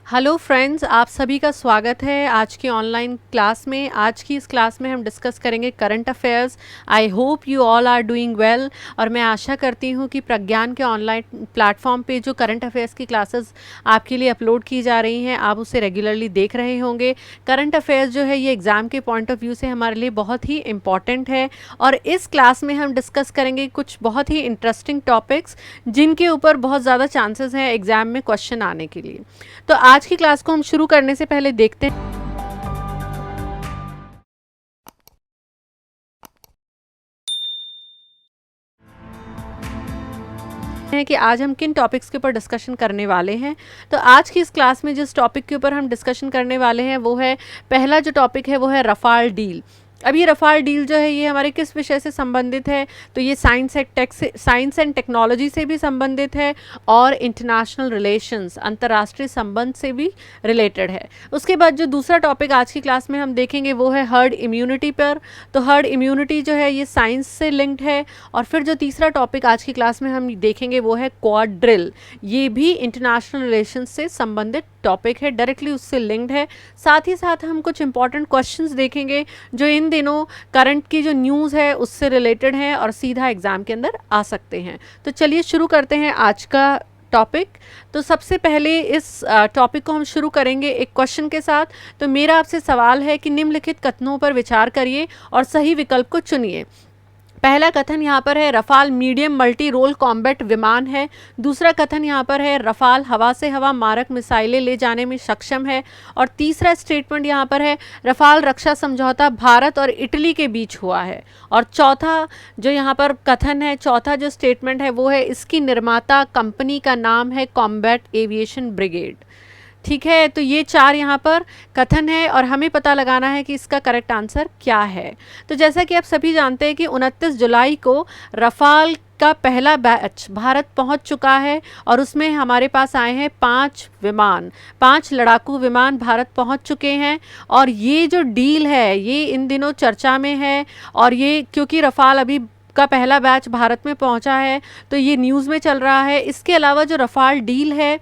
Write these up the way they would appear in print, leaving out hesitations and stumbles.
Hello friends, आप सभी का स्वागत है आज की ऑनलाइन क्लास में। आज की इस क्लास में हम डिस्कस करेंगे current affairs. I hope you all are doing well. और मैं आशा करती हूँ कि प्रज्ञान के ऑनलाइन प्लेटफॉर्म पे जो करंट अफेयर्स की क्लासेस आपके लिए अपलोड की जा रही हैं, आप उसे रेगुलरली देख रहे होंगे। करंट अफेयर्स जो है ये एग्ज़ाम के पॉइंट ऑफ व्यू से हमारे लिए बहुत ही इम्पॉर्टेंट है। और इस क्लास में हम डिस्कस करेंगे कुछ बहुत ही इंटरेस्टिंग टॉपिक्स जिनके ऊपर बहुत ज़्यादा चांसेस हैं एग्ज़ाम में क्वेश्चन आने के लिए। तो आज की क्लास को हम शुरू करने से पहले देखते हैं कि आज हम किन टॉपिक्स के ऊपर डिस्कशन करने वाले हैं। तो आज की इस क्लास में जिस टॉपिक के ऊपर हम डिस्कशन करने वाले हैं वो है, पहला जो टॉपिक है वो है रफाल डील। अब ये रफाल डील जो है ये हमारे किस विषय से संबंधित है, तो ये साइंस एंड टेक्नोलॉजी से भी संबंधित है और इंटरनेशनल रिलेशंस, अंतर्राष्ट्रीय संबंध से भी रिलेटेड है। उसके बाद जो दूसरा टॉपिक आज की क्लास में हम देखेंगे वो है हर्ड इम्यूनिटी पर। तो हर्ड इम्यूनिटी जो है ये साइंस से लिंक्ड है। और फिर जो तीसरा टॉपिक आज की क्लास में हम देखेंगे वो है क्वाड ड्रिल। ये भी इंटरनेशनल रिलेशंस से संबंधित टॉपिक है, डायरेक्टली उससे लिंक्ड है। साथ ही साथ हम कुछ इंपॉर्टेंट क्वेश्चंस देखेंगे जो इन दिनों करंट की जो न्यूज़ है उससे रिलेटेड हैं और सीधा एग्जाम के अंदर आ सकते हैं। तो चलिए शुरू करते हैं आज का टॉपिक। तो सबसे पहले इस टॉपिक को हम शुरू करेंगे एक क्वेश्चन के साथ। तो मेरा आपसे सवाल है कि निम्नलिखित कथनों पर विचार करिए और सही विकल्प को चुनिए। पहला कथन यहाँ पर है Rafale medium multi role combat विमान है। दूसरा कथन यहाँ पर है रफाल हवा से हवा मारक मिसाइलें ले जाने में सक्षम है। और तीसरा स्टेटमेंट यहाँ पर है रफाल रक्षा समझौता भारत और इटली के बीच हुआ है। और चौथा जो यहाँ पर कथन है, चौथा जो स्टेटमेंट है वो है इसकी निर्माता कंपनी का नाम है कॉम्बैट एविएशन ब्रिगेड। ठीक है, तो ये चार यहाँ पर कथन है और हमें पता लगाना है कि इसका करेक्ट आंसर क्या है। तो जैसा कि आप सभी जानते हैं कि 29 जुलाई को रफाल का पहला बैच भारत पहुंच चुका है और उसमें हमारे पास आए हैं 5 विमान, 5 लड़ाकू विमान भारत पहुंच चुके हैं। और ये जो डील है ये इन दिनों चर्चा में है। और ये क्योंकि रफाल अभी का पहला बैच भारत में पहुंचा है तो ये न्यूज़ में चल रहा है। इसके अलावा जो रफाल डील है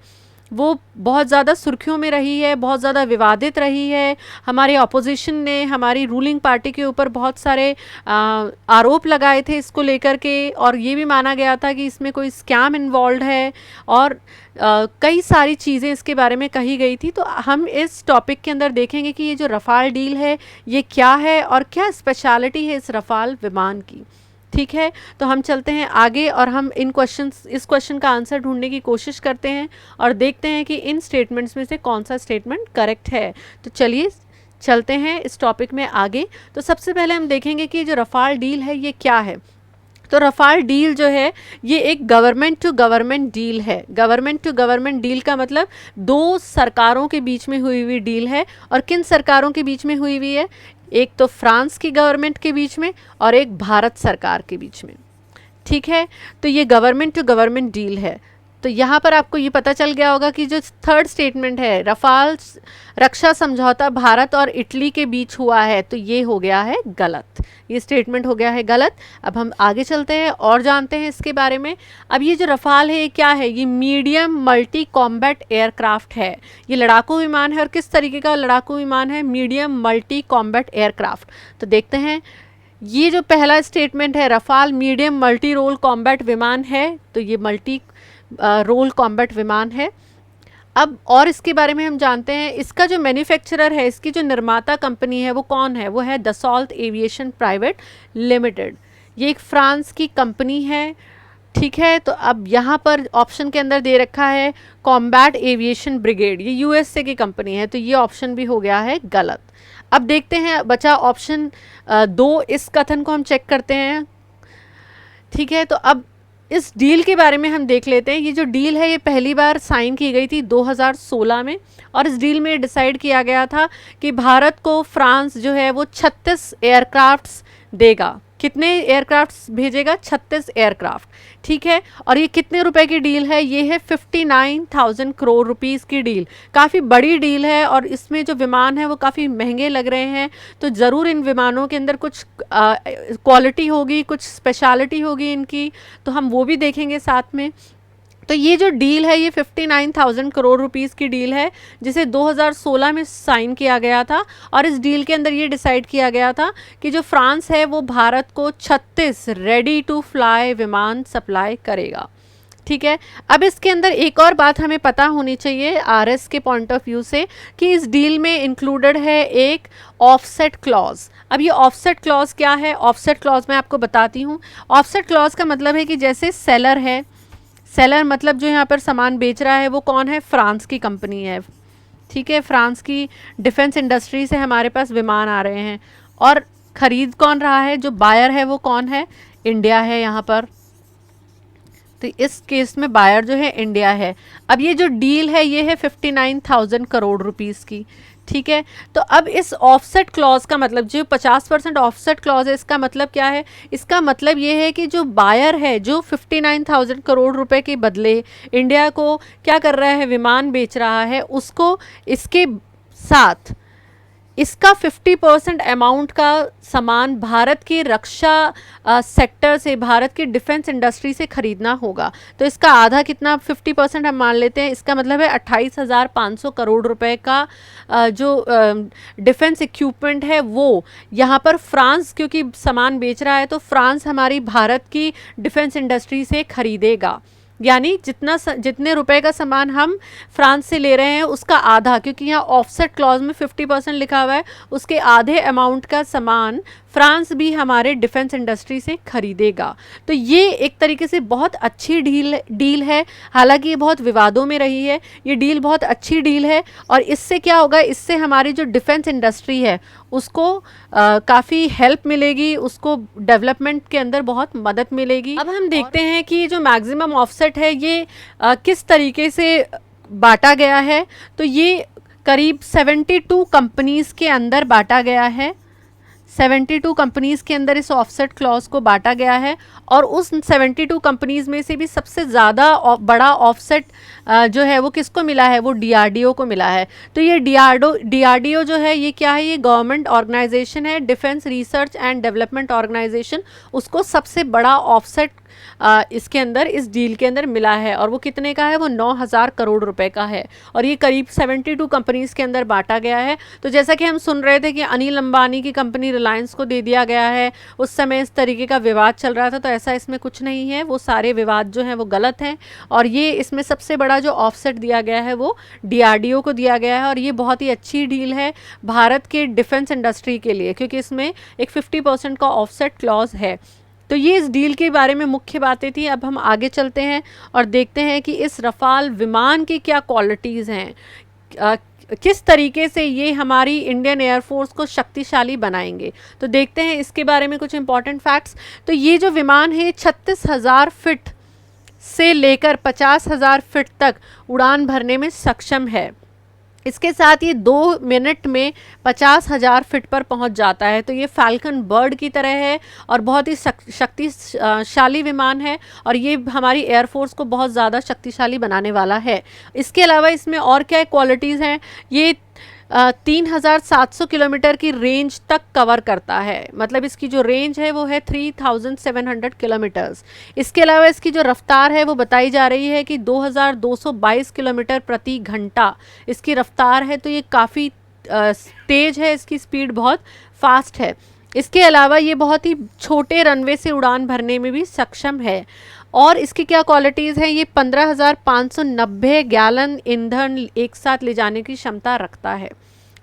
वो बहुत ज़्यादा सुर्खियों में रही है, बहुत ज़्यादा विवादित रही है। हमारे ऑपोजिशन ने हमारी रूलिंग पार्टी के ऊपर बहुत सारे आरोप लगाए थे इसको लेकर के, और ये भी माना गया था कि इसमें कोई स्कैम इन्वॉल्व है और कई सारी चीज़ें इसके बारे में कही गई थी। तो हम इस टॉपिक के अंदर देखेंगे कि ये जो रफाल डील है ये क्या है और क्या स्पेशलिटी है इस रफाल विमान की। ठीक है, तो हम चलते हैं आगे और हम इस क्वेश्चन का आंसर ढूंढने की कोशिश करते हैं और देखते हैं कि इन स्टेटमेंट्स में से कौन सा स्टेटमेंट करेक्ट है। तो चलिए चलते हैं इस टॉपिक में आगे। तो सबसे पहले हम देखेंगे कि जो रफाल डील है ये क्या है। तो रफाल डील जो है ये एक गवर्नमेंट टू गवर्नमेंट डील है। गवर्नमेंट टू गवर्नमेंट डील का मतलब दो सरकारों के बीच में हुई हुई डील है। और किन सरकारों के बीच में हुई हुई है? एक तो फ्रांस की गवर्नमेंट के बीच में और एक भारत सरकार के बीच में। ठीक है, तो ये गवर्नमेंट टू गवर्नमेंट डील है। तो यहाँ पर आपको ये पता चल गया होगा कि जो थर्ड स्टेटमेंट है रफाल रक्षा समझौता भारत और इटली के बीच हुआ है, तो ये हो गया है गलत। ये स्टेटमेंट हो गया है गलत। अब हम आगे चलते हैं और जानते हैं इसके बारे में। अब ये जो रफाल है ये क्या है? ये मीडियम मल्टी कॉम्बैट एयरक्राफ्ट है। ये लड़ाकू विमान है। और किस तरीके का लड़ाकू विमान है? Medium multi combat aircraft. तो देखते हैं, ये जो पहला स्टेटमेंट है Rafale medium multi role combat विमान है, तो ये मल्टी रोल कॉम्बैट विमान है। अब और इसके बारे में हम जानते हैं, इसका जो मैन्युफैक्चरर है, इसकी जो निर्माता कंपनी है वो कौन है? वो है दसॉल्ट एविएशन प्राइवेट लिमिटेड। ये एक फ्रांस की कंपनी है। ठीक है, तो अब यहाँ पर ऑप्शन के अंदर दे रखा है कॉम्बैट एविएशन ब्रिगेड, ये यूएसए की कंपनी है, तो ये ऑप्शन भी हो गया है गलत। अब देखते हैं बचा ऑप्शन 2, इस कथन को हम चेक करते हैं। ठीक है, तो अब इस डील के बारे में हम देख लेते हैं। ये जो डील है ये पहली बार साइन की गई थी 2016 में। और इस डील में डिसाइड किया गया था कि भारत को फ्रांस जो है वो 36 एयरक्राफ्ट्स देगा। कितने एयरक्राफ्ट्स भेजेगा? 36 एयरक्राफ्ट। ठीक है, और ये कितने रुपए की डील है? ये है 59,000 करोड़ रुपीस की डील। काफ़ी बड़ी डील है और इसमें जो विमान है वो काफ़ी महंगे लग रहे हैं। तो ज़रूर इन विमानों के अंदर कुछ क्वालिटी होगी, कुछ स्पेशलिटी होगी इनकी, तो हम वो भी देखेंगे साथ में। तो ये जो डील है ये 59,000 करोड़ रुपीस की डील है, जिसे 2016 में साइन किया गया था। और इस डील के अंदर ये डिसाइड किया गया था कि जो फ्रांस है वो भारत को 36 रेडी टू फ्लाई विमान सप्लाई करेगा। ठीक है, अब इसके अंदर एक और बात हमें पता होनी चाहिए आरएस के पॉइंट ऑफ व्यू से, कि इस डील में इंक्लूडेड है एक ऑफसेट क्लॉज। अब ये ऑफसेट क्लॉज क्या है? ऑफसेट क्लॉज मैं आपको बताती हूँ। ऑफसेट क्लॉज का मतलब है कि जैसे सेलर है, सेलर मतलब जो यहाँ पर सामान बेच रहा है वो कौन है? फ्रांस की कंपनी है। ठीक है, फ्रांस की डिफेंस इंडस्ट्री से हमारे पास विमान आ रहे हैं, और ख़रीद कौन रहा है? जो बायर है वो कौन है? इंडिया है यहाँ पर। तो इस केस में बायर जो है इंडिया है। अब ये जो डील है ये है 59,000 करोड़ रुपीस की। ठीक है, तो अब इस ऑफसेट क्लॉज का मतलब, जो 50% ऑफसेट क्लॉज है, इसका मतलब क्या है? इसका मतलब ये है कि जो बायर है, जो 59,000 करोड़ रुपए के बदले इंडिया को क्या कर रहा है? विमान बेच रहा है, उसको इसके साथ इसका 50% अमाउंट का सामान भारत की रक्षा सेक्टर से, भारत की डिफेंस इंडस्ट्री से खरीदना होगा। तो इसका आधा कितना? 50% हम मान लेते हैं। इसका मतलब है 28,500 करोड़ रुपए का जो डिफेंस इक्विपमेंट है वो यहाँ पर फ्रांस, क्योंकि सामान बेच रहा है तो फ्रांस हमारी भारत की डिफेंस इंडस्ट्री से खरीदेगा। यानी जितने रुपए का सामान हम फ्रांस से ले रहे हैं उसका आधा, क्योंकि यहाँ ऑफसेट क्लॉज में 50% लिखा हुआ है, उसके आधे अमाउंट का सामान फ्रांस भी हमारे डिफेंस इंडस्ट्री से खरीदेगा। तो ये एक तरीके से बहुत अच्छी डील है। हालांकि ये बहुत विवादों में रही है, ये डील बहुत अच्छी डील है। और इससे क्या होगा? इससे हमारी जो डिफेंस इंडस्ट्री है उसको काफ़ी हेल्प मिलेगी, उसको डेवलपमेंट के अंदर बहुत मदद मिलेगी। अब हम देखते हैं कि जो मैक्सिमम ऑफसेट है ये किस तरीके से बांटा गया है। तो ये करीब 72 कंपनीज़ के अंदर बांटा गया है। 72 कंपनीज़ के अंदर इस ऑफसेट क्लॉज को बांटा गया है, और उस 72 कंपनीज़ में से भी सबसे ज़्यादा बड़ा ऑफसेट जो है वो किसको मिला है? वो डीआरडीओ को मिला है। तो ये डीआरडीओ जो है ये क्या है? ये गवर्नमेंट ऑर्गेनाइजेशन है, defence research and development organisation. उसको सबसे बड़ा ऑफसेट इसके अंदर, इस डील के अंदर मिला है, और वो कितने का है? वो 9,000 करोड़ रुपए का है, और ये करीब 72 कंपनीज़ के अंदर बांटा गया है। तो जैसा कि हम सुन रहे थे कि अनिल अंबानी की कंपनी रिलायंस को दे दिया गया है, उस समय इस तरीके का विवाद चल रहा था, तो ऐसा इसमें कुछ नहीं है। वो सारे विवाद जो हैं वो गलत हैं, और ये इसमें सबसे बड़ा जो ऑफसेट दिया गया है वो डीआरडीओ को दिया गया है। और ये बहुत ही अच्छी डील है भारत के डिफेंस इंडस्ट्री के लिए, क्योंकि इसमें एक 50% का ऑफसेट क्लॉज है। तो ये इस डील के बारे में मुख्य बातें थी। अब हम आगे चलते हैं और देखते हैं कि इस रफाल विमान की क्या क्वालिटीज़ हैं, किस तरीके से ये हमारी इंडियन एयरफोर्स को शक्तिशाली बनाएंगे। तो देखते हैं इसके बारे में कुछ इंपॉर्टेंट फैक्ट्स। तो ये जो विमान है 36,000 फीट से लेकर 50,000 फीट तक उड़ान भरने में सक्षम है। इसके साथ ये 2 मिनट में 50,000 फीट पर पहुंच जाता है। तो ये फैल्कन बर्ड की तरह है और बहुत ही शक्तिशाली विमान है, और ये हमारी एयरफोर्स को बहुत ज़्यादा शक्तिशाली बनाने वाला है। इसके अलावा इसमें और क्या क्वालिटीज़ हैं? ये 3,700 किलोमीटर की रेंज तक कवर करता है, मतलब इसकी जो रेंज है वो है 3,700 किलोमीटर्स। इसके अलावा इसकी जो रफ्तार है वो बताई जा रही है कि 2,222 किलोमीटर प्रति घंटा इसकी रफ्तार है। तो ये काफ़ी तेज़ है, इसकी स्पीड बहुत फास्ट है। इसके अलावा ये बहुत ही छोटे रनवे से उड़ान भरने में भी सक्षम है। और इसकी क्या क्वालिटीज़ हैं? ये 15,590 गैलन ईंधन एक साथ ले जाने की क्षमता रखता है।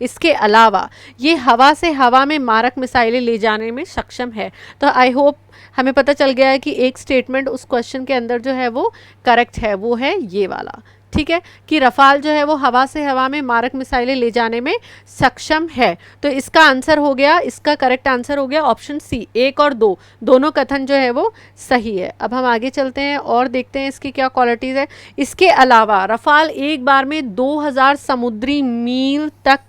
इसके अलावा ये हवा से हवा में मारक मिसाइलें ले जाने में सक्षम है। तो आई होप हमें पता चल गया है कि एक स्टेटमेंट उस क्वेश्चन के अंदर जो है वो करेक्ट है, वो है ये वाला। ठीक है, कि रफाल जो है वो हवा से हवा में मारक मिसाइलें ले जाने में सक्षम है। तो इसका आंसर हो गया, इसका करेक्ट आंसर हो गया ऑप्शन सी। 1 और 2 दोनों कथन जो है वो सही है। अब हम आगे चलते हैं और देखते हैं इसकी क्या क्वालिटीज़ है। इसके अलावा रफाल एक बार में 2,000 समुद्री मील तक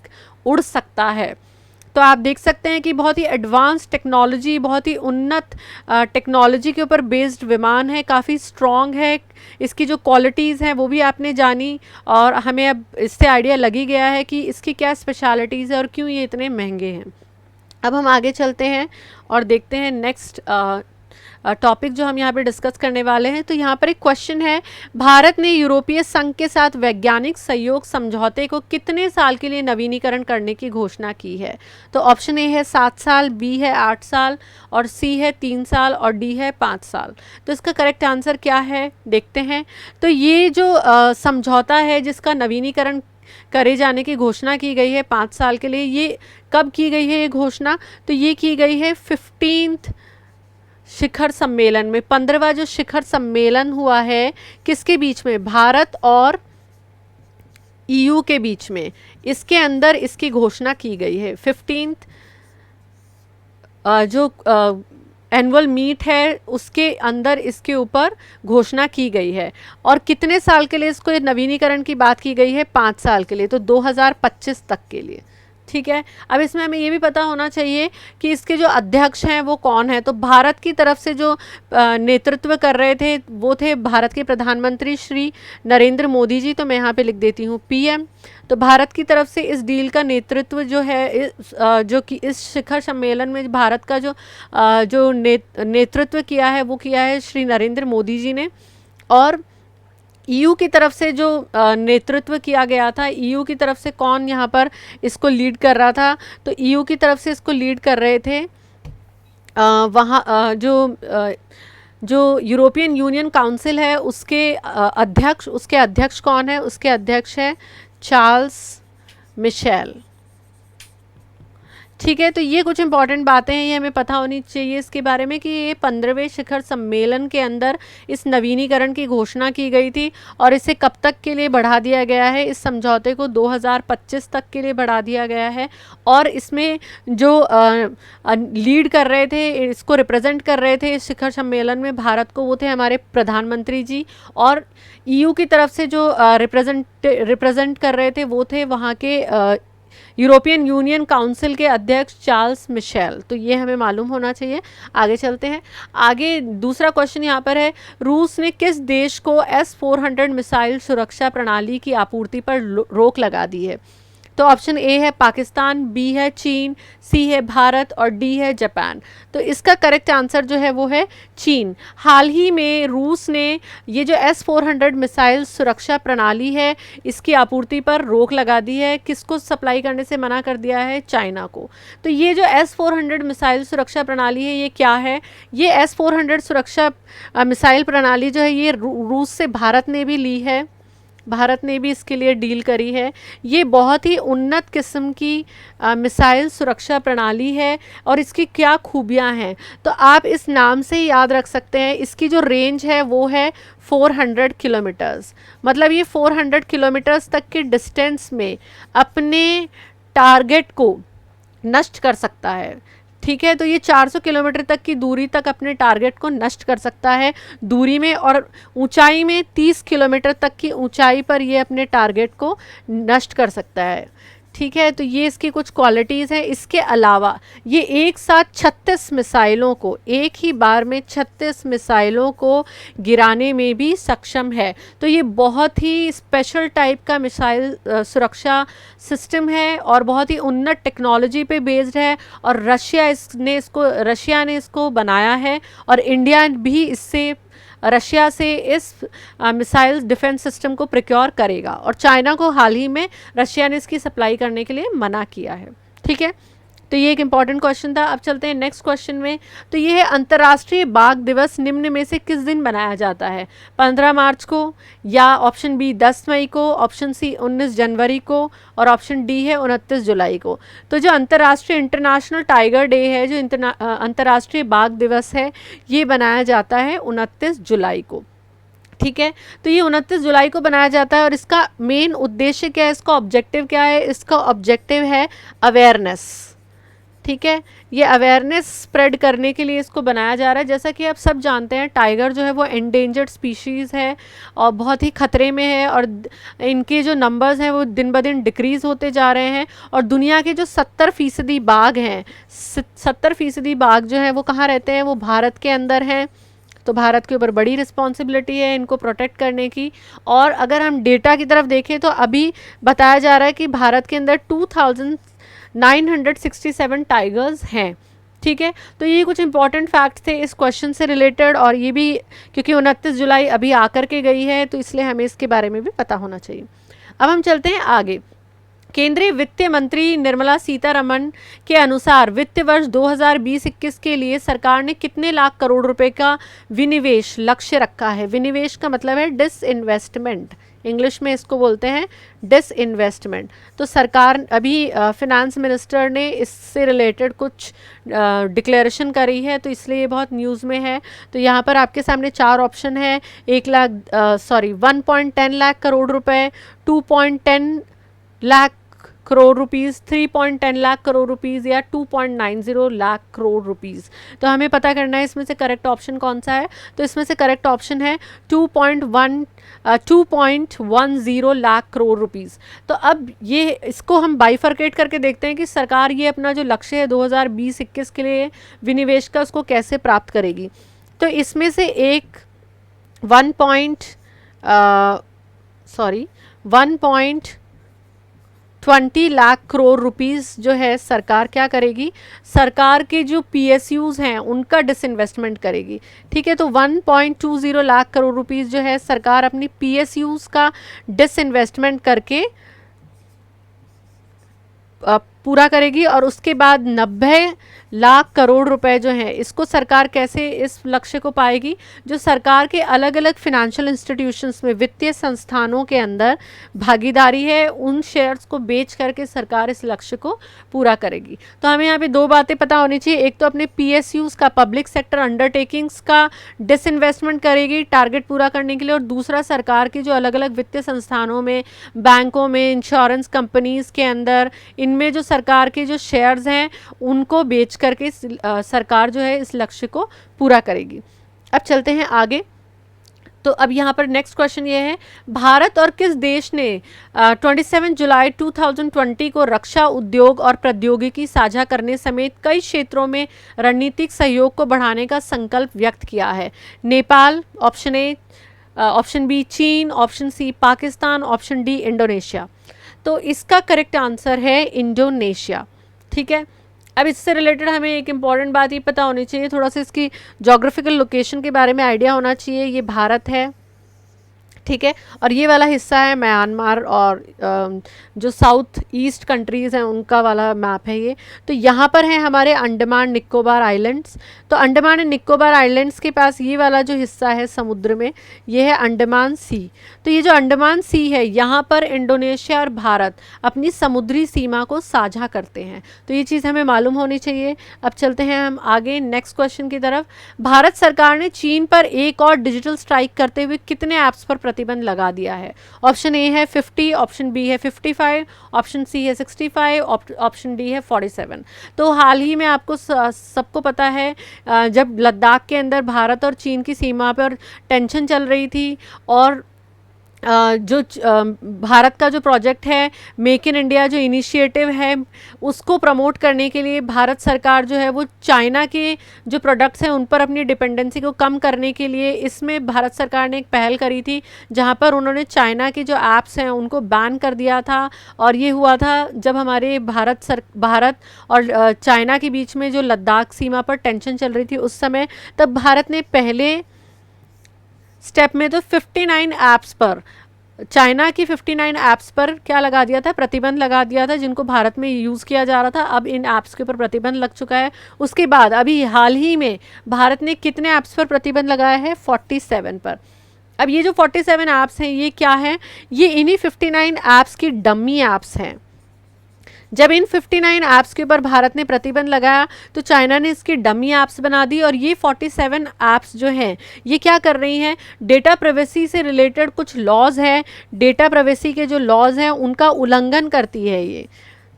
उड़ सकता है। तो आप देख सकते हैं कि बहुत ही एडवांस टेक्नोलॉजी, बहुत ही उन्नत टेक्नोलॉजी के ऊपर बेस्ड विमान है, काफ़ी स्ट्रॉन्ग है। इसकी जो क्वालिटीज़ हैं वो भी आपने जानी, और हमें अब इससे आइडिया लग ही गया है कि इसकी क्या स्पेशलिटीज़ है और क्यों ये इतने महंगे हैं। अब हम आगे चलते हैं और देखते हैं नेक्स्ट टॉपिक जो हम यहाँ पे डिस्कस करने वाले हैं। तो यहाँ पर एक क्वेश्चन है, भारत ने यूरोपीय संघ के साथ वैज्ञानिक सहयोग समझौते को कितने साल के लिए नवीनीकरण करने की घोषणा की है? तो ऑप्शन ए है 7 साल, बी है 8 साल, और सी है 3 साल, और डी है 5 साल। तो इसका करेक्ट आंसर क्या है देखते हैं। तो ये जो समझौता है जिसका नवीनीकरण करे जाने की घोषणा की गई है 5 साल के लिए, ये कब की गई है ये घोषणा? तो ये की गई है 15th शिखर सम्मेलन में। 15वां जो शिखर सम्मेलन हुआ है किसके बीच में? भारत और ईयू के बीच में, इसके अंदर इसकी घोषणा की गई है। 15th जो एनुअल मीट है उसके अंदर इसके ऊपर घोषणा की गई है। और कितने साल के लिए इसको नवीनीकरण की बात की गई है? 5 साल के लिए, तो 2025 तक के लिए। ठीक है, अब इसमें हमें ये भी पता होना चाहिए कि इसके जो अध्यक्ष हैं वो कौन है। तो भारत की तरफ से जो नेतृत्व कर रहे थे वो थे भारत के प्रधानमंत्री श्री नरेंद्र मोदी जी। तो मैं यहाँ पे लिख देती हूँ पीएम। तो भारत की तरफ से इस डील का नेतृत्व जो है जो कि इस शिखर सम्मेलन में भारत का जो नेतृत्व किया है वो किया है श्री नरेंद्र मोदी जी ने। और ईयू की तरफ से जो नेतृत्व किया गया था, ईयू की तरफ से कौन यहाँ पर इसको लीड कर रहा था? तो ईयू की तरफ से इसको लीड कर रहे थे वहाँ जो यूरोपियन यूनियन काउंसिल है उसके अध्यक्ष कौन है? उसके अध्यक्ष है चार्ल्स मिशेल। ठीक है, तो ये कुछ इंपॉर्टेंट बातें हैं, ये हमें पता होनी चाहिए इसके बारे में कि ये 15वें शिखर सम्मेलन के अंदर इस नवीनीकरण की घोषणा की गई थी। और इसे कब तक के लिए बढ़ा दिया गया है? इस समझौते को 2025 तक के लिए बढ़ा दिया गया है। और इसमें जो लीड कर रहे थे, इसको रिप्रेजेंट कर रहे थे इस शिखर सम्मेलन में भारत को, वो थे हमारे प्रधानमंत्री जी। और ईयू की तरफ से जो रिप्रेजेंट कर रहे थे वो थे वहाँ के यूरोपियन यूनियन काउंसिल के अध्यक्ष चार्ल्स मिशेल। तो ये हमें मालूम होना चाहिए। आगे चलते हैं। आगे दूसरा क्वेश्चन यहाँ पर है, रूस ने किस देश को S-400 मिसाइल सुरक्षा प्रणाली की आपूर्ति पर रोक लगा दी है? तो ऑप्शन ए है पाकिस्तान, बी है चीन, सी है भारत, और डी है जापान। तो इसका करेक्ट आंसर जो है वो है चीन। हाल ही में रूस ने ये जो S-400 मिसाइल सुरक्षा प्रणाली है इसकी आपूर्ति पर रोक लगा दी है। किसको सप्लाई करने से मना कर दिया है? चाइना को। तो ये जो S-400 मिसाइल सुरक्षा प्रणाली है ये क्या है? ये S-400 सुरक्षा मिसाइल प्रणाली जो है ये रूस से भारत ने भी ली है, भारत ने भी इसके लिए डील करी है। ये बहुत ही उन्नत किस्म की मिसाइल सुरक्षा प्रणाली है। और इसकी क्या खूबियां हैं तो आप इस नाम से ही याद रख सकते हैं। इसकी जो रेंज है वो है 400 किलोमीटर्स। मतलब ये 400 किलोमीटर्स तक के डिस्टेंस में अपने टारगेट को नष्ट कर सकता है। ठीक है, तो ये 400 किलोमीटर तक की दूरी तक अपने टारगेट को नष्ट कर सकता है दूरी में, और ऊंचाई में 30 किलोमीटर तक की ऊंचाई पर ये अपने टारगेट को नष्ट कर सकता है। ठीक है, तो ये इसकी कुछ क्वालिटीज़ हैं। इसके अलावा ये एक साथ 36 मिसाइलों को, एक ही बार में 36 मिसाइलों को गिराने में भी सक्षम है। तो ये बहुत ही स्पेशल टाइप का मिसाइल सुरक्षा सिस्टम है और बहुत ही उन्नत टेक्नोलॉजी पे बेस्ड है। और रशिया ने इसको बनाया है, और इंडिया भी इससे रशिया से इस मिसाइल डिफेंस सिस्टम को प्रोक्योर करेगा। और चाइना को हाल ही में रशिया ने इसकी सप्लाई करने के लिए मना किया है। ठीक है, तो ये एक इम्पॉर्टेंट क्वेश्चन था। अब चलते हैं नेक्स्ट क्वेश्चन में। तो ये है, अंतर्राष्ट्रीय बाघ दिवस निम्न में से किस दिन मनाया जाता है? 15 मार्च को, या ऑप्शन बी 10 मई को, ऑप्शन सी 19 जनवरी को, और ऑप्शन डी है 29 जुलाई को। तो जो अंतर्राष्ट्रीय इंटरनेशनल टाइगर डे है, जो अंतर्राष्ट्रीय बाघ दिवस है, ये बनाया जाता है 29 जुलाई को। ठीक है, तो ये 29 जुलाई को बनाया जाता है। और इसका मेन उद्देश्य क्या है? इसका ऑब्जेक्टिव क्या है? इसका ऑब्जेक्टिव है अवेयरनेस। ठीक है, ये अवेयरनेस स्प्रेड करने के लिए इसको बनाया जा रहा है। जैसा कि आप सब जानते हैं, टाइगर जो है वो एंडेंजर्ड स्पीशीज़ है और बहुत ही ख़तरे में है, और इनके जो नंबर्स हैं वो दिन ब दिन डिक्रीज़ होते जा रहे हैं। और दुनिया के जो 70% बाघ हैं, 70% बाघ जो हैं वो कहाँ रहते हैं? वो भारत के अंदर हैं। तो भारत के ऊपर बड़ी रिस्पॉन्सिबिलिटी है इनको प्रोटेक्ट करने की। और अगर हम डेटा की तरफ देखें तो अभी बताया जा रहा है कि भारत के अंदर 2967 टाइगर्स हैं। ठीक है, तो ये कुछ इंपॉर्टेंट फैक्ट्स थे इस क्वेश्चन से रिलेटेड, और ये भी क्योंकि 29 जुलाई अभी आकर के गई है तो इसलिए हमें इसके बारे में भी पता होना चाहिए। अब हम चलते हैं आगे। केंद्रीय वित्त मंत्री निर्मला सीतारमण के अनुसार वित्त वर्ष 2020-21 के लिए सरकार ने कितने लाख करोड़ रुपए का विनिवेश लक्ष्य रखा है? विनिवेश का मतलब है डिसइन्वेस्टमेंट, इंग्लिश में इसको बोलते हैं डिसइन्वेस्टमेंट। तो सरकार अभी फिनेंस मिनिस्टर ने इससे रिलेटेड कुछ डिक्लेरेशन करी है, तो इसलिए ये बहुत न्यूज़ में है। तो यहाँ पर आपके सामने 4 ऑप्शन है, 1.10 लाख करोड़ रुपए, 2.10 लाख करोड़ रुपीज़, 3.10 लाख करोड़ रुपीज़ या 2.90 लाख करोड़ रुपीज़। तो हमें पता करना है इसमें से करेक्ट ऑप्शन कौन सा है। तो इसमें से करेक्ट ऑप्शन है 2.10 लाख करोड़ रुपीज़। तो अब ये इसको हम बाइफरकेट करके देखते हैं कि सरकार ये अपना जो लक्ष्य है 2020-21 के लिए विनिवेश का, उसको कैसे प्राप्त करेगी। तो इसमें से एक 1.20 लाख करोड़ रुपीज़ जो है सरकार क्या करेगी, सरकार के जो PSUs हैं उनका डिसइन्वेस्टमेंट करेगी। ठीक है, तो 1.20 लाख करोड़ रुपीज़ जो है सरकार अपनी PSUs का डिसइन्वेस्टमेंट करके पूरा करेगी, और उसके बाद 90 लाख करोड़ रुपए जो हैं इसको सरकार कैसे इस लक्ष्य को पाएगी, जो सरकार के अलग अलग फिनेंशियल इंस्टीट्यूशंस में वित्तीय संस्थानों के अंदर भागीदारी है, उन शेयर्स को बेच करके सरकार इस लक्ष्य को पूरा करेगी। तो हमें यहाँ पे 2 बातें पता होनी चाहिए, एक तो अपने PSUs का, पब्लिक सेक्टर अंडरटेकिंग्स का डिसइन्वेस्टमेंट करेगी टारगेट पूरा करने के लिए, और दूसरा सरकार की जो अलग अलग वित्तीय संस्थानों में, बैंकों में, इंश्योरेंस कंपनीज़ के अंदर, इनमें जो सरकार के जो शेयर्स हैं उनको बेच करके सरकार जो है इस लक्ष्य को पूरा करेगी। अब चलते हैं आगे। तो अब यहाँ पर नेक्स्ट क्वेश्चन ये है, भारत और किस देश ने 27 जुलाई 2020 को रक्षा उद्योग और प्रौद्योगिकी साझा करने समेत कई क्षेत्रों में रणनीतिक सहयोग को बढ़ाने का संकल्प व्यक्त किया है? Nepal, option A, option B चीन, option C Pakistan, option D Indonesia. तो इसका करेक्ट आंसर है इंडोनेशिया। ठीक है, अब इससे रिलेटेड हमें एक इम्पॉर्टेंट बात ये पता होनी चाहिए, थोड़ा सा इसकी जोग्राफिकल लोकेशन के बारे में आइडिया होना चाहिए। ये भारत है, ठीक है, और ये वाला हिस्सा है म्यांमार और जो साउथ ईस्ट कंट्रीज़ हैं उनका वाला मैप है ये। तो यहाँ पर है हमारे अंडमान निकोबार आइलैंड्स। तो अंडमान एंड निकोबार आइलैंड्स के पास ये वाला जो हिस्सा है समुद्र में, ये है अंडमान सी। तो ये जो अंडमान सी है, यहाँ पर इंडोनेशिया और भारत अपनी समुद्री सीमा को साझा करते हैं। तो ये चीज़ हमें मालूम होनी चाहिए। अब चलते हैं हम आगे नेक्स्ट क्वेश्चन की तरफ। भारत सरकार ने चीन पर एक और डिजिटल स्ट्राइक करते हुए कितने ऐप्स पर प्रतिबंध लगा दिया है? ऑप्शन ए है 50, ऑप्शन बी है 55, ऑप्शन सी है 65, ऑप्शन डी है 47। तो हाल ही में आपको सबको पता है, जब लद्दाख के अंदर भारत और चीन की सीमा पर टेंशन चल रही थी, और जो भारत का जो प्रोजेक्ट है मेक इन इंडिया जो इनिशिएटिव है, उसको प्रमोट करने के लिए भारत सरकार जो है वो चाइना के जो प्रोडक्ट्स हैं उन पर अपनी डिपेंडेंसी को कम करने के लिए इसमें भारत सरकार ने एक पहल करी थी, जहां पर उन्होंने चाइना के जो ऐप्स हैं उनको बैन कर दिया था। और ये हुआ था जब हमारे भारत और चाइना के बीच में जो लद्दाख सीमा पर टेंशन चल रही थी उस समय, तब भारत ने पहले स्टेप में तो 59 ऐप्स पर, चाइना की 59 ऐप्स पर क्या लगा दिया था, प्रतिबंध लगा दिया था, जिनको भारत में यूज़ किया जा रहा था। अब इन ऐप्स के ऊपर प्रतिबंध लग चुका है। उसके बाद अभी हाल ही में भारत ने कितने ऐप्स पर प्रतिबंध लगाया है? 47 पर। अब ये जो 47 ऐप्स हैं ये क्या है? ये इन्हीं 59 ऐप्स की डमी ऐप्स हैं। जब इन 59 ऐप्स के ऊपर भारत ने प्रतिबंध लगाया तो चाइना ने इसकी डमी ऐप्स बना दी, और ये 47 ऐप्स जो हैं ये क्या कर रही हैं, डेटा प्राइवेसी से रिलेटेड कुछ लॉज हैं, डेटा प्राइवेसी के जो लॉज हैं उनका उल्लंघन करती है ये।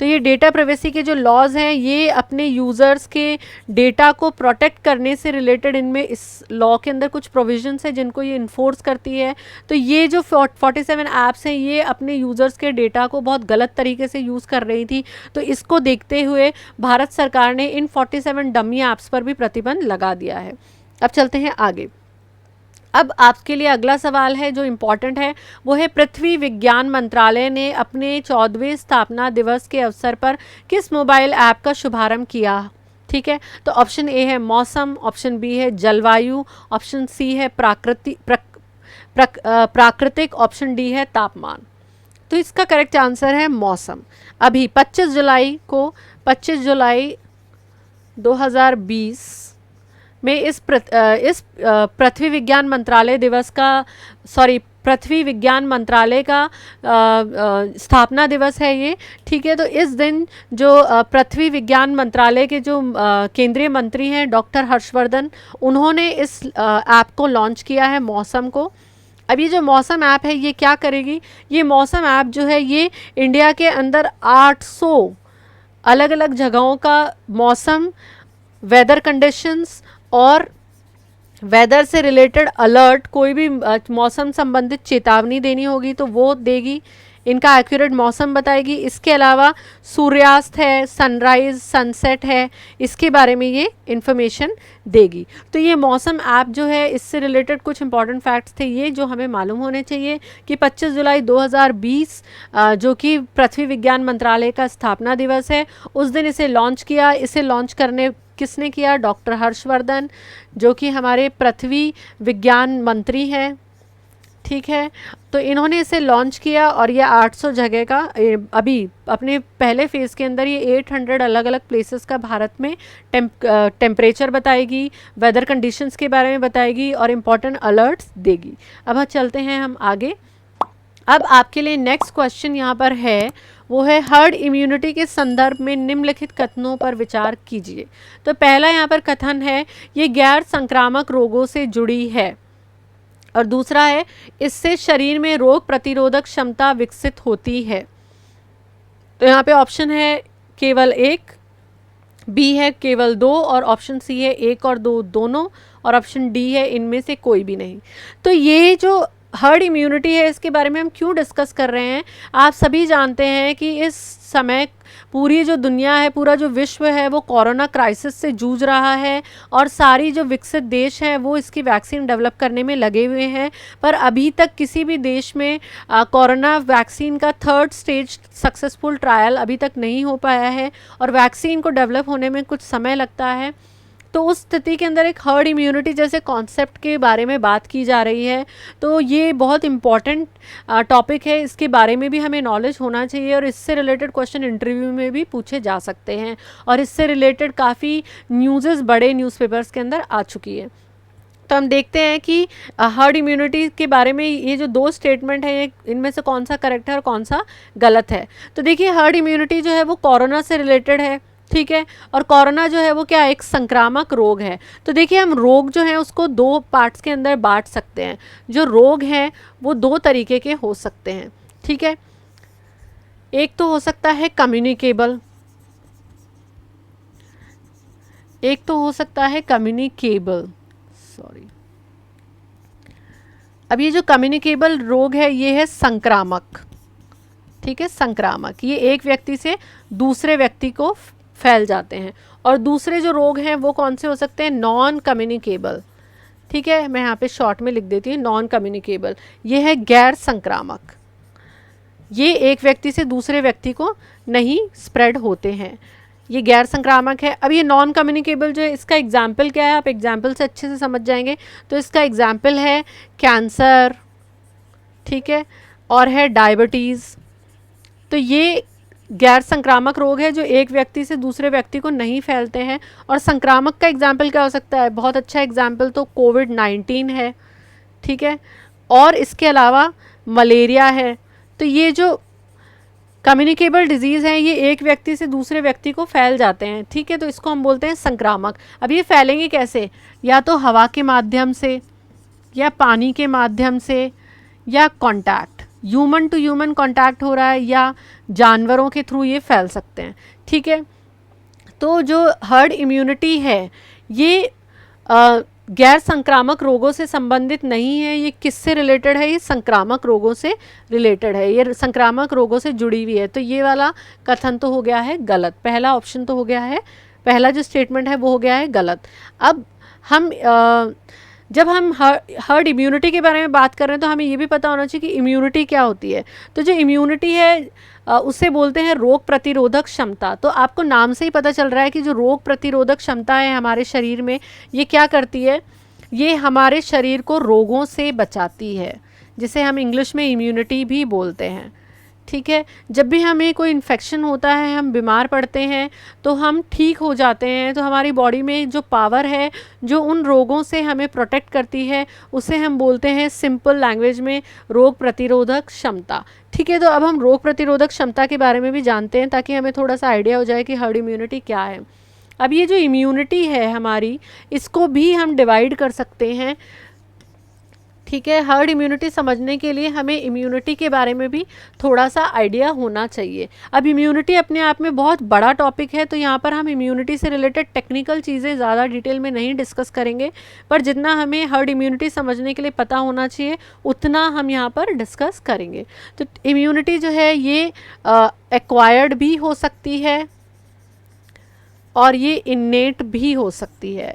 तो ये डेटा प्राइवेसी के जो लॉज हैं ये अपने यूज़र्स के डेटा को प्रोटेक्ट करने से रिलेटेड, इनमें इस लॉ के अंदर कुछ प्रोविजंस है जिनको ये इन्फोर्स करती है। तो ये जो 47 ऐप्स हैं ये अपने यूज़र्स के डेटा को बहुत गलत तरीके से यूज़ कर रही थी। तो इसको देखते हुए भारत सरकार ने इन 47 डमी ऐप्स पर भी प्रतिबंध लगा दिया है। अब चलते हैं आगे। अब आपके लिए अगला सवाल है जो इम्पॉर्टेंट है, वो है पृथ्वी विज्ञान मंत्रालय ने अपने 14वें स्थापना दिवस के अवसर पर किस मोबाइल ऐप का शुभारंभ किया ठीक है, तो ऑप्शन ए है मौसम, ऑप्शन बी है जलवायु, ऑप्शन सी है प्राकृतिक, ऑप्शन डी है तापमान। तो इसका करेक्ट आंसर है मौसम। अभी 25 जुलाई 2020 में इस पृथ्वी विज्ञान मंत्रालय दिवस का पृथ्वी विज्ञान मंत्रालय का स्थापना दिवस है ये, ठीक है। तो इस दिन जो पृथ्वी विज्ञान मंत्रालय के जो केंद्रीय मंत्री हैं डॉक्टर हर्षवर्धन, उन्होंने इस ऐप को लॉन्च किया है, मौसम को। अब ये जो मौसम ऐप है ये क्या करेगी, ये मौसम ऐप जो है ये इंडिया के अंदर 800 अलग अलग जगहों का मौसम, वेदर कंडीशंस और वेदर से रिलेटेड अलर्ट, कोई भी मौसम संबंधित चेतावनी देनी होगी तो वो देगी, इनका एक्यूरेट मौसम बताएगी। इसके अलावा सूर्यास्त है, सनराइज़, सनसेट है, इसके बारे में ये इन्फॉर्मेशन देगी। तो ये मौसम ऐप जो है, इससे रिलेटेड कुछ इंपॉर्टेंट फैक्ट्स थे ये जो हमें मालूम होने चाहिए कि 25 जुलाई 2020 जो कि पृथ्वी विज्ञान मंत्रालय का स्थापना दिवस है, उस दिन इसे लॉन्च किया। इसे लॉन्च करने किसने किया, डॉक्टर हर्षवर्धन, जो कि हमारे पृथ्वी विज्ञान मंत्री हैं, ठीक है। तो इन्होंने इसे लॉन्च किया और ये 800 जगह का अभी अपने पहले फेज़ के अंदर ये 800 अलग अलग प्लेसेस का भारत में टेम्परेचर बताएगी, वेदर कंडीशंस के बारे में बताएगी और इम्पॉर्टेंट अलर्ट्स देगी। अब चलते हैं हम आगे। अब आपके लिए नेक्स्ट क्वेश्चन यहाँ पर है, वो है हर्ड इम्यूनिटी के संदर्भ में निम्नलिखित कथनों पर विचार कीजिए। तो पहला यहाँ पर कथन है, ये गैर संक्रामक रोगों से जुड़ी है, और दूसरा है इससे शरीर में रोग प्रतिरोधक क्षमता विकसित होती है। तो यहाँ पे ऑप्शन है केवल एक, बी है केवल दो, और ऑप्शन सी है एक और दो दोनों, और ऑप्शन डी है इनमें से कोई भी नहीं। तो ये जो हर्ड इम्यूनिटी है इसके बारे में हम क्यों डिस्कस कर रहे हैं, आप सभी जानते हैं कि इस समय पूरी जो दुनिया है, पूरा जो विश्व है वो कोरोना क्राइसिस से जूझ रहा है, और सारी जो विकसित देश हैं वो इसकी वैक्सीन डेवलप करने में लगे हुए हैं। पर अभी तक किसी भी देश में कोरोना वैक्सीन का 3rd स्टेज सक्सेसफुल ट्रायल अभी तक नहीं हो पाया है, और वैक्सीन को डेवलप होने में कुछ समय लगता है। तो उस स्थिति के अंदर एक हर्ड इम्यूनिटी जैसे कॉन्सेप्ट के बारे में बात की जा रही है। तो ये बहुत इम्पॉर्टेंट टॉपिक है, इसके बारे में भी हमें नॉलेज होना चाहिए, और इससे रिलेटेड क्वेश्चन इंटरव्यू में भी पूछे जा सकते हैं, और इससे रिलेटेड काफ़ी न्यूज़ बड़े न्यूज़पेपर्स के अंदर आ चुकी है। तो हम देखते हैं कि हर्ड इम्यूनिटी के बारे में ये जो दो स्टेटमेंट है, इनमें से कौन सा करेक्ट है और कौन सा गलत है। तो देखिए, हर्ड इम्यूनिटी जो है वो कोरोना से रिलेटेड है, ठीक है, और कोरोना जो है वो क्या, एक संक्रामक रोग है। तो देखिए, हम रोग जो है उसको दो पार्ट्स के अंदर बांट सकते हैं। जो रोग हैं वो दो तरीके के हो सकते हैं, ठीक है। एक तो हो सकता है कम्युनिकेबल, एक तो हो सकता है कम्युनिकेबल, सॉरी। अब ये जो कम्युनिकेबल रोग है ये है संक्रामक, ठीक है, संक्रामक। ये एक व्यक्ति से दूसरे व्यक्ति को फैल जाते हैं। और दूसरे जो रोग हैं वो कौन से हो सकते हैं, नॉन कम्युनिकेबल, ठीक है। मैं यहाँ पे शॉर्ट में लिख देती हूँ, नॉन कम्युनिकेबल। ये है गैर संक्रामक, ये एक व्यक्ति से दूसरे व्यक्ति को नहीं स्प्रेड होते हैं, ये गैर संक्रामक है। अब ये नॉन कम्युनिकेबल जो है, इसका एग्जाम्पल क्या है, आप एग्जाम्पल से अच्छे से समझ जाएंगे। तो इसका एग्जाम्पल है कैंसर, ठीक है, और है डायबिटीज़। तो ये गैर संक्रामक रोग है जो एक व्यक्ति से दूसरे व्यक्ति को नहीं फैलते हैं। और संक्रामक का एग्जाम्पल क्या हो सकता है, बहुत अच्छा एग्जाम्पल तो कोविड-19 है, ठीक है, और इसके अलावा मलेरिया है। तो ये जो कम्युनिकेबल डिजीज़ हैं ये एक व्यक्ति से दूसरे व्यक्ति को फैल जाते हैं, ठीक है, तो इसको हम बोलते हैं संक्रामक। अब ये फैलेंगे कैसे, या तो हवा के माध्यम से, या पानी के माध्यम से, या contact, human to human contact हो रहा है, या जानवरों के थ्रू ये फैल सकते हैं, ठीक है। तो जो हर्ड इम्यूनिटी है ये गैर संक्रामक रोगों से संबंधित नहीं है। ये किससे रिलेटेड है, ये संक्रामक रोगों से रिलेटेड है, ये संक्रामक रोगों से जुड़ी हुई है। तो ये वाला कथन तो हो गया है गलत, पहला ऑप्शन तो हो गया है, पहला जो स्टेटमेंट है वो हो गया है गलत। अब हम जब हम हर्ड इम्यूनिटी के बारे में बात कर रहे हैं तो हमें ये भी पता होना चाहिए कि इम्यूनिटी क्या होती है। तो जो इम्यूनिटी है उससे बोलते हैं रोग प्रतिरोधक क्षमता। तो आपको नाम से ही पता चल रहा है कि जो रोग प्रतिरोधक क्षमता है हमारे शरीर में, ये क्या करती है, ये हमारे शरीर को रोगों से बचाती है, जिसे हम इंग्लिश में इम्यूनिटी भी बोलते हैं। ठीक है, जब भी हमें कोई इन्फेक्शन होता है, हम बीमार पड़ते हैं तो हम ठीक हो जाते हैं, तो हमारी बॉडी में जो पावर है जो उन रोगों से हमें प्रोटेक्ट करती है उसे हम बोलते हैं सिंपल लैंग्वेज में रोग प्रतिरोधक क्षमता। ठीक है, तो अब हम रोग प्रतिरोधक क्षमता के बारे में भी जानते हैं ताकि हमें थोड़ा सा आइडिया हो जाए कि हर्ड इम्यूनिटी क्या है। अब ये जो इम्यूनिटी है हमारी, इसको भी हम डिवाइड कर सकते हैं। ठीक है, हर्ड इम्यूनिटी समझने के लिए हमें इम्यूनिटी के बारे में भी थोड़ा सा आइडिया होना चाहिए। अब इम्यूनिटी अपने आप में बहुत बड़ा टॉपिक है, तो यहाँ पर हम इम्यूनिटी से रिलेटेड टेक्निकल चीज़ें ज़्यादा डिटेल में नहीं डिस्कस करेंगे, पर जितना हमें हर्ड इम्यूनिटी समझने के लिए पता होना चाहिए उतना हम यहाँ पर डिस्कस करेंगे। तो इम्यूनिटी जो है ये एक्वायर्ड भी हो सकती है और ये इन्नेट भी हो सकती है।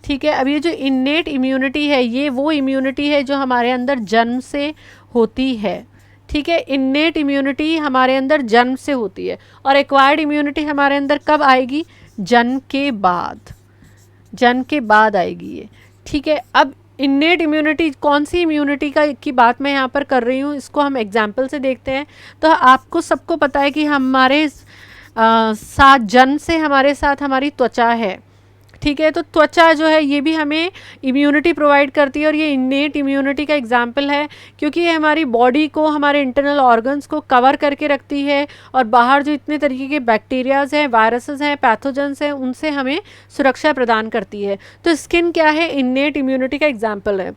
ठीक है, अब ये जो इन्नेट इम्यूनिटी है ये वो इम्यूनिटी है जो हमारे अंदर जन्म से होती है। ठीक है, इन्नेट इम्यूनिटी हमारे अंदर जन्म से होती है और एक्वायर्ड इम्यूनिटी हमारे अंदर कब आएगी, जन्म के बाद, जन्म के बाद आएगी ये। ठीक है, अब इन्नेट इम्यूनिटी कौन सी इम्यूनिटी की बात मैं यहाँ पर कर रही हूँ, इसको हम एग्जाम्पल से देखते हैं। तो आपको सबको पता है कि हमारे साथ जन्म से हमारे साथ हमारी त्वचा है। ठीक है, तो त्वचा जो है ये भी हमें इम्यूनिटी प्रोवाइड करती है और ये इन्नेट इम्यूनिटी का एग्जाम्पल है, क्योंकि ये हमारी बॉडी को, हमारे इंटरनल ऑर्गन्स को कवर करके रखती है और बाहर जो इतने तरीके के बैक्टीरियाज हैं, वायरसेस हैं, पैथोजेंस हैं, उनसे हमें सुरक्षा प्रदान करती है। तो स्किन क्या है, इन्नेट इम्यूनिटी का एग्जाम्पल है।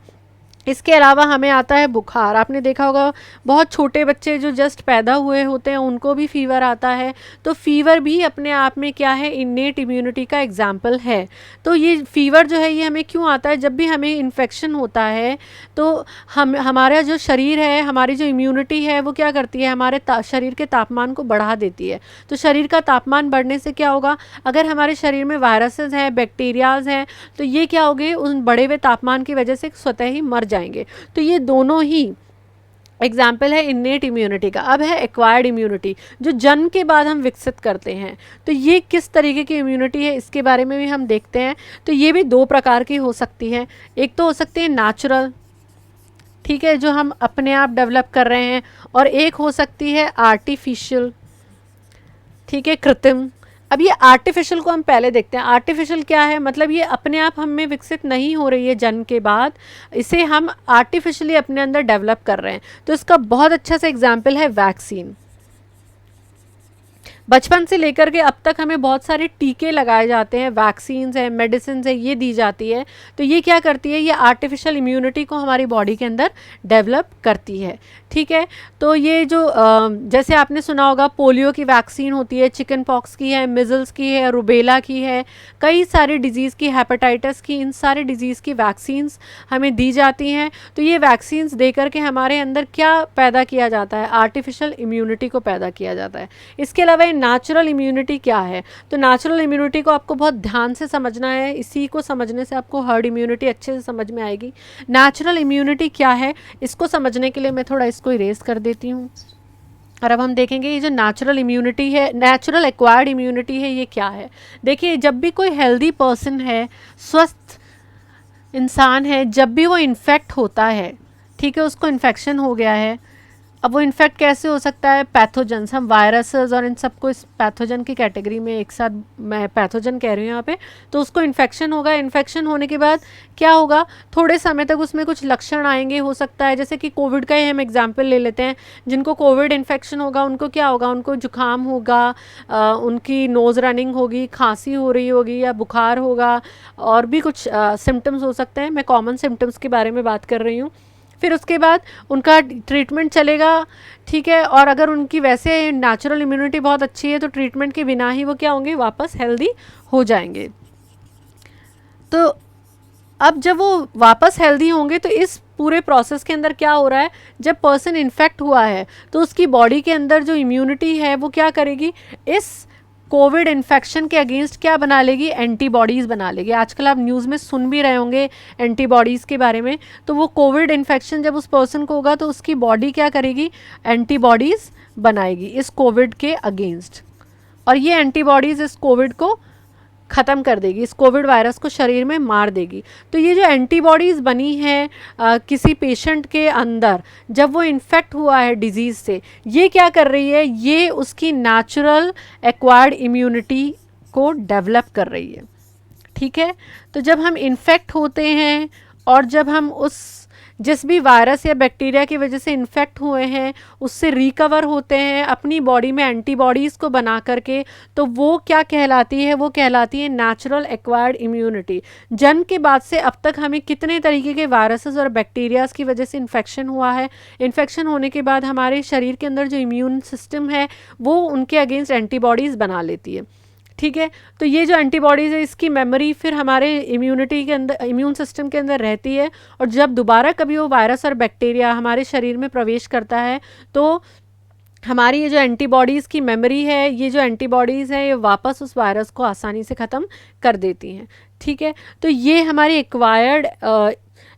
इसके अलावा हमें आता है बुखार। आपने देखा होगा बहुत छोटे बच्चे जो जस्ट पैदा हुए होते हैं उनको भी फीवर आता है, तो फीवर भी अपने आप में क्या है, इन्नेट इम्यूनिटी का एग्जाम्पल है। तो ये फीवर जो है ये हमें क्यों आता है, जब भी हमें इन्फेक्शन होता है तो हमारा जो शरीर है, हमारी जो इम्यूनिटी है वो क्या करती है, हमारे शरीर के तापमान को बढ़ा देती है। तो शरीर का तापमान बढ़ने से क्या होगा, अगर हमारे शरीर में वायरसेस हैं, बैक्टीरियाज हैं, तो ये क्या होंगे, उन बढ़े हुए तापमान की वजह से स्वतः ही मर जाएंगे। तो ये दोनों ही एग्जाम्पल है इन्नेट इम्यूनिटी का। अब है एक्वायर्ड इम्यूनिटी, जो जन्म के बाद हम विकसित करते हैं। तो ये किस तरीके की इम्यूनिटी है इसके बारे में भी हम देखते हैं। तो ये भी दो प्रकार की हो सकती है, एक तो हो सकती है नेचुरल, ठीक है, जो हम अपने आप डेवलप कर रहे हैं, और एक हो सकती है आर्टिफिशियल, ठीक है, कृत्रिम। अब ये आर्टिफिशियल को हम पहले देखते हैं। आर्टिफिशियल क्या है, मतलब ये अपने आप हम में विकसित नहीं हो रही है जन्म के बाद, इसे हम आर्टिफिशियली अपने अंदर डेवलप कर रहे हैं। तो इसका बहुत अच्छा सा एग्जाम्पल है वैक्सीन। बचपन से लेकर के अब तक हमें बहुत सारे टीके लगाए जाते हैं, वैक्सीन्स हैं, मेडिसिन है, ये दी जाती है। तो ये क्या करती है, ये आर्टिफिशियल इम्यूनिटी को हमारी बॉडी के अंदर डेवलप करती है। ठीक है, तो ये जो जैसे आपने सुना होगा पोलियो की वैक्सीन होती है, चिकन पॉक्स की है, मिजल्स की है, रुबेला की है, कई सारी डिजीज़ की, हेपेटाइटिस की, इन सारे डिजीज़ की वैक्सीन्स हमें दी जाती हैं। तो ये वैक्सीन्स दे करके हमारे अंदर क्या पैदा किया जाता है, आर्टिफिशियल इम्यूनिटी को पैदा किया जाता है। इसके अलावा नेचुरल इम्यूनिटी क्या है, तो नेचुरल इम्यूनिटी को आपको बहुत ध्यान से समझना है, इसी को समझने से आपको हर्ड इम्यूनिटी अच्छे से समझ में आएगी। नेचुरल इम्यूनिटी क्या है, इसको समझने के लिए मैं थोड़ा इसको इरेज कर देती हूँ और अब हम देखेंगे ये जो नेचुरल इम्यूनिटी है, नेचुरल एक्वायर्ड इम्यूनिटी है, ये क्या है। देखिए, जब भी कोई हेल्दी पर्सन है, स्वस्थ इंसान है, जब भी वो इन्फेक्ट होता है, ठीक है, उसको इन्फेक्शन हो गया है, अब वो इन्फेक्ट कैसे हो सकता है, पैथोजन्स, हम वायरसेस और इन सबको इस पैथोजन की कैटेगरी में एक साथ मैं पैथोजन कह रही हूँ यहाँ पे। तो उसको इन्फेक्शन होगा, इन्फेक्शन होने के बाद क्या होगा, थोड़े समय तक उसमें कुछ लक्षण आएंगे, हो सकता है जैसे कि कोविड का ही हम एग्जाम्पल ले लेते हैं। जिनको कोविड इन्फेक्शन होगा उनको क्या होगा, उनको जुकाम होगा, उनकी नोज़ रनिंग होगी, खांसी हो रही होगी या बुखार होगा, और भी कुछ सिम्टम्स हो सकते हैं। मैं कॉमन सिम्टम्स के बारे में बात कर रही हूँ। फिर उसके बाद उनका ट्रीटमेंट चलेगा, ठीक है, और अगर उनकी वैसे नेचुरल इम्यूनिटी बहुत अच्छी है तो ट्रीटमेंट के बिना ही वो क्या होंगे, वापस हेल्दी हो जाएंगे। तो अब जब वो वापस हेल्दी होंगे तो इस पूरे प्रोसेस के अंदर क्या हो रहा है, जब पर्सन इन्फेक्ट हुआ है तो उसकी बॉडी के अंदर जो इम्यूनिटी है वो क्या करेगी, इस कोविड इन्फेक्शन के अगेंस्ट क्या बना लेगी, एंटीबॉडीज़ बना लेगी। आजकल आप न्यूज़ में सुन भी रहे होंगे एंटीबॉडीज़ के बारे में। तो वो कोविड इन्फेक्शन जब उस पर्सन को होगा तो उसकी बॉडी क्या करेगी, एंटीबॉडीज़ बनाएगी इस कोविड के अगेंस्ट, और ये एंटीबॉडीज़ इस कोविड को ख़त्म कर देगी, इस कोविड वायरस को शरीर में मार देगी। तो ये जो एंटीबॉडीज़ बनी है किसी पेशेंट के अंदर जब वो इन्फेक्ट हुआ है डिजीज़ से, ये क्या कर रही है, ये उसकी नेचुरल एक्वायर्ड इम्यूनिटी को डेवलप कर रही है। ठीक है, तो जब हम इन्फेक्ट होते हैं और जब हम उस जिस भी वायरस या बैक्टीरिया की वजह से इन्फेक्ट हुए हैं उससे रिकवर होते हैं अपनी बॉडी में एंटीबॉडीज़ को बना करके, तो वो क्या कहलाती है, वो कहलाती है नेचुरल एक्वायर्ड इम्यूनिटी। जन्म के बाद से अब तक हमें कितने तरीके के वायरसेस और बैक्टीरियाज़ की वजह से इन्फेक्शन हुआ है, इन्फेक्शन होने के बाद हमारे शरीर के अंदर जो इम्यून सिस्टम है वो उनके अगेंस्ट एंटीबॉडीज़ बना लेती है। ठीक है, तो ये जो एंटीबॉडीज़ है इसकी मेमोरी फिर हमारे इम्यूनिटी के अंदर, इम्यून सिस्टम के अंदर रहती है, और जब दोबारा कभी वो वायरस और बैक्टीरिया हमारे शरीर में प्रवेश करता है तो हमारी ये जो एंटीबॉडीज़ की मेमोरी है, ये जो एंटीबॉडीज़ हैं ये वापस उस वायरस को आसानी से ख़त्म कर देती हैं। ठीक है, तो ये हमारी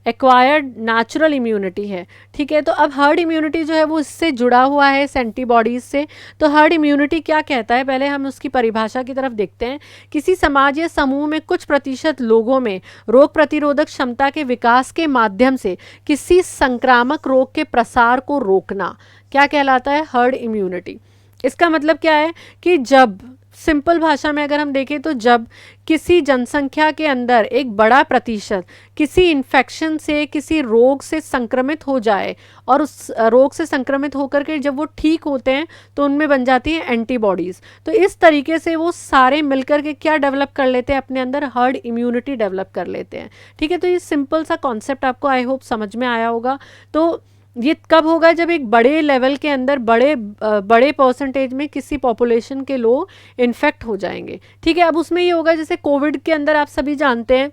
एक्वायर्ड नेचुरल इम्यूनिटी है। ठीक है, तो अब हर्ड इम्यूनिटी जो है वो इससे जुड़ा हुआ है इस एंटीबॉडीज़ से। तो हर्ड इम्यूनिटी क्या कहता है, पहले हम उसकी परिभाषा की तरफ देखते हैं। किसी समाज या समूह में कुछ प्रतिशत लोगों में रोग प्रतिरोधक क्षमता के विकास के माध्यम से किसी संक्रामक रोग के प्रसार को रोकना क्या कहलाता है, हर्ड इम्यूनिटी। इसका मतलब क्या है कि जब सिंपल भाषा में अगर हम देखें तो जब किसी जनसंख्या के अंदर एक बड़ा प्रतिशत किसी इन्फेक्शन से, किसी रोग से संक्रमित हो जाए और उस रोग से संक्रमित होकर के जब वो ठीक होते हैं तो उनमें बन जाती हैं एंटीबॉडीज़। तो इस तरीके से वो सारे मिलकर के क्या डेवलप कर लेते हैं, अपने अंदर हर्ड इम्यूनिटी डेवलप कर लेते हैं। ठीक है, तो ये सिंपल सा कॉन्सेप्ट आपको आई होप समझ में आया होगा। तो ये कब होगा, जब एक बड़े लेवल के अंदर बड़े परसेंटेज में किसी पॉपुलेशन के लोग इन्फेक्ट हो जाएंगे। ठीक है, अब उसमें ये होगा जैसे कोविड के अंदर आप सभी जानते हैं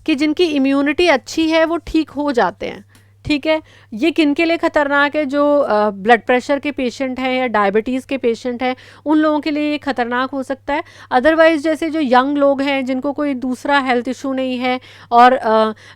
कि जिनकी इम्यूनिटी अच्छी है वो ठीक हो जाते हैं। ठीक है, ये किन के लिए ख़तरनाक है, जो ब्लड प्रेशर के पेशेंट हैं या डायबिटीज़ के पेशेंट हैं उन लोगों के लिए ये ख़तरनाक हो सकता है। अदरवाइज़ जैसे जो यंग लोग हैं जिनको कोई दूसरा हेल्थ इशू नहीं है और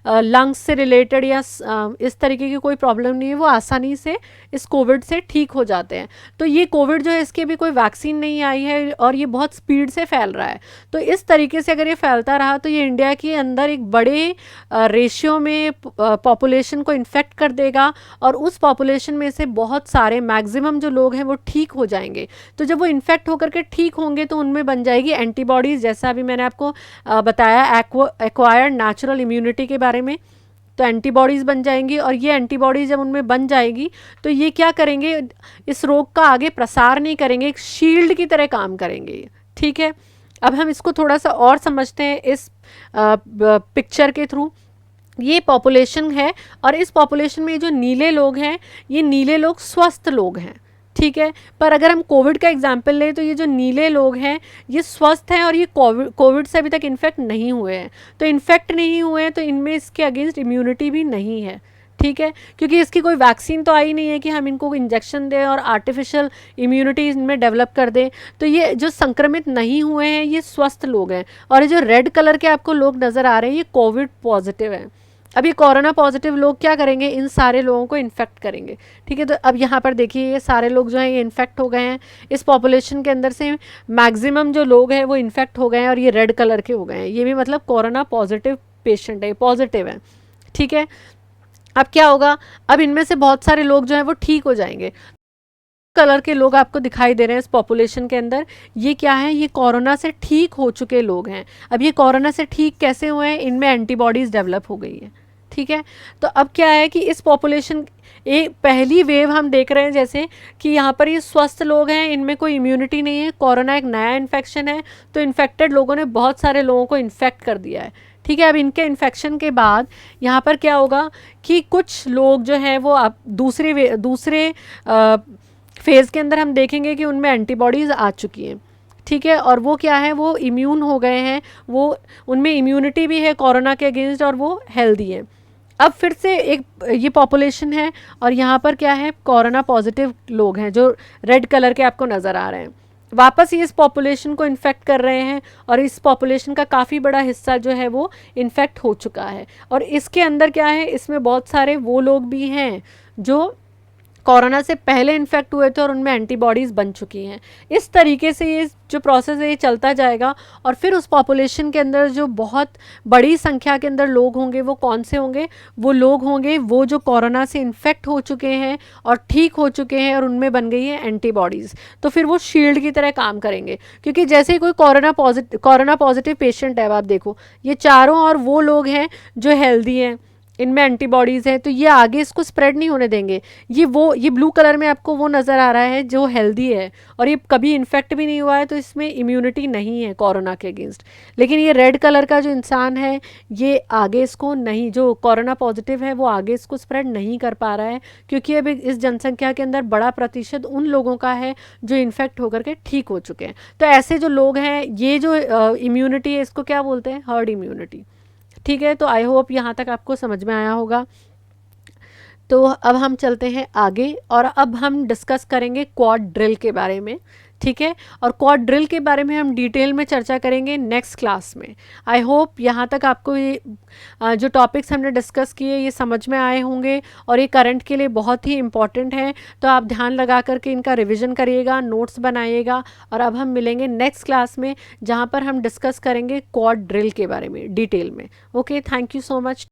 लंग्स से रिलेटेड या इस तरीके की कोई प्रॉब्लम नहीं है, वो आसानी से इस कोविड से ठीक हो जाते हैं। तो ये कोविड जो है इसकी भी कोई वैक्सीन नहीं आई है और ये बहुत स्पीड से फैल रहा है। तो इस तरीके से अगर ये फैलता रहा तो ये इंडिया के अंदर एक बड़े रेशियो में पॉपुलेशन को इन्फेक्ट कर देगा और उस पॉपुलेशन में से बहुत सारे मैक्सिमम जो लोग हैं वो ठीक हो जाएंगे। तो जब वो इन्फेक्ट होकर के ठीक होंगे तो उनमें बन जाएगी एंटीबॉडीज़, जैसा अभी मैंने आपको बताया एक्वायर्ड नेचुरल इम्यूनिटी के बारे में। तो एंटीबॉडीज़ बन जाएंगी और ये एंटीबॉडीज़ जब उनमें बन जाएगी तो ये क्या करेंगे, इस रोग का आगे प्रसार नहीं करेंगे, एक शील्ड की तरह काम करेंगे। ठीक है, अब हम इसको थोड़ा सा और समझते हैं इस पिक्चर के थ्रू। ये पॉपुलेशन है और इस पॉपुलेशन में जो नीले लोग हैं ये नीले लोग स्वस्थ लोग हैं। ठीक है, पर अगर हम कोविड का एग्जाम्पल लें तो ये जो नीले लोग हैं ये स्वस्थ हैं और ये कोविड से अभी तक इन्फेक्ट नहीं हुए हैं। तो इन्फेक्ट नहीं हुए हैं तो इनमें इसके अगेंस्ट इम्यूनिटी भी नहीं है। ठीक है, क्योंकि इसकी कोई वैक्सीन तो आई नहीं है कि हम इनको इंजेक्शन दें और आर्टिफिशियल इम्यूनिटी इनमें डेवलप कर दें। तो ये जो संक्रमित नहीं हुए हैं ये स्वस्थ लोग हैं और ये जो रेड कलर के आपको लोग नज़र आ रहे हैं ये कोविड पॉजिटिव हैं। अब ये कोरोना पॉजिटिव लोग क्या करेंगे, इन सारे लोगों को इन्फेक्ट करेंगे। ठीक है, तो अब यहाँ पर देखिए ये सारे लोग जो हैं ये इन्फेक्ट हो गए हैं। इस पॉपुलेशन के अंदर से मैक्सिमम जो लोग हैं वो इन्फेक्ट हो गए हैं और ये रेड कलर के हो गए हैं। ये भी मतलब कोरोना पॉजिटिव पेशेंट है, पॉजिटिव है। ठीक है, अब क्या होगा, अब इनमें से बहुत सारे लोग जो हैं वो ठीक हो जाएंगे। कलर के लोग आपको दिखाई दे रहे हैं इस पॉपुलेशन के अंदर, ये क्या है, ये कोरोना से ठीक हो चुके लोग हैं। अब ये कोरोना से ठीक कैसे हुए हैं, इनमें एंटीबॉडीज़ डेवलप हो गई है। ठीक है, तो अब क्या है कि इस पॉपुलेशन एक पहली वेव हम देख रहे हैं जैसे कि यहाँ पर ये स्वस्थ लोग हैं, इनमें कोई इम्यूनिटी नहीं है, कोरोना एक नया इन्फेक्शन है, तो इन्फेक्टेड लोगों ने बहुत सारे लोगों को इन्फेक्ट कर दिया है। ठीक है, अब इनके इन्फेक्शन के बाद यहाँ पर क्या होगा कि कुछ लोग जो हैं वो अब दूसरे फेज़ के अंदर हम देखेंगे कि उनमें एंटीबॉडीज़ आ चुकी हैं। ठीक है, और वो क्या है, वो इम्यून हो गए हैं, वो उनमें इम्यूनिटी भी है कोरोना के अगेंस्ट और वो हेल्दी है। अब फिर से एक ये पॉपुलेशन है और यहाँ पर क्या है, कोरोना पॉजिटिव लोग हैं जो रेड कलर के आपको नज़र आ रहे हैं। वापस ये इस पॉपुलेशन को इन्फेक्ट कर रहे हैं और इस पॉपुलेशन का काफ़ी बड़ा हिस्सा जो है वो इन्फेक्ट हो चुका है। और इसके अंदर क्या है, इसमें बहुत सारे वो लोग भी हैं जो कोरोना से पहले इन्फेक्ट हुए थे और उनमें एंटीबॉडीज़ बन चुकी हैं। इस तरीके से ये जो प्रोसेस है ये चलता जाएगा और फिर उस पॉपुलेशन के अंदर जो बहुत बड़ी संख्या के अंदर लोग होंगे वो कौन से होंगे, वो लोग होंगे वो जो कोरोना से इन्फेक्ट हो चुके हैं और ठीक हो चुके हैं और उनमें बन गई है एंटीबॉडीज़। तो फिर वो शील्ड की तरह काम करेंगे, क्योंकि जैसे ही कोई कोरोना पॉजिटिव पेशेंट है, आप देखो ये चारों और वो लोग हैं जो हेल्दी हैं, इनमें एंटीबॉडीज़ हैं, तो ये आगे इसको स्प्रेड नहीं होने देंगे। ये ब्लू कलर में आपको वो नज़र आ रहा है जो हेल्दी है और ये कभी इन्फेक्ट भी नहीं हुआ है, तो इसमें इम्यूनिटी नहीं है कोरोना के अगेंस्ट। लेकिन ये रेड कलर का जो इंसान है ये आगे इसको नहीं, जो कोरोना पॉजिटिव है वो आगे इसको स्प्रेड नहीं कर पा रहा है, क्योंकि अब इस जनसंख्या के अंदर बड़ा प्रतिशत उन लोगों का है जो इन्फेक्ट होकर के ठीक हो चुके हैं। तो ऐसे जो लोग हैं, ये जो इम्यूनिटी है इसको क्या बोलते हैं, हर्ड इम्यूनिटी। ठीक है, तो आई होप यहाँ तक आपको समझ में आया होगा। तो अब हम चलते हैं आगे और अब हम डिस्कस करेंगे क्वाड ड्रिल के बारे में। ठीक है, और क्वाड ड्रिल के बारे में हम डिटेल में चर्चा करेंगे नेक्स्ट क्लास में। आई होप यहाँ तक आपको ये जो टॉपिक्स हमने डिस्कस किए ये समझ में आए होंगे और ये करंट के लिए बहुत ही इम्पॉर्टेंट है। तो आप ध्यान लगा करके इनका रिविज़न करिएगा, नोट्स बनाइएगा और अब हम मिलेंगे नेक्स्ट क्लास में जहाँ पर हम डिस्कस करेंगे क्वाड ड्रिल के बारे में डिटेल में। Okay, thank you so much.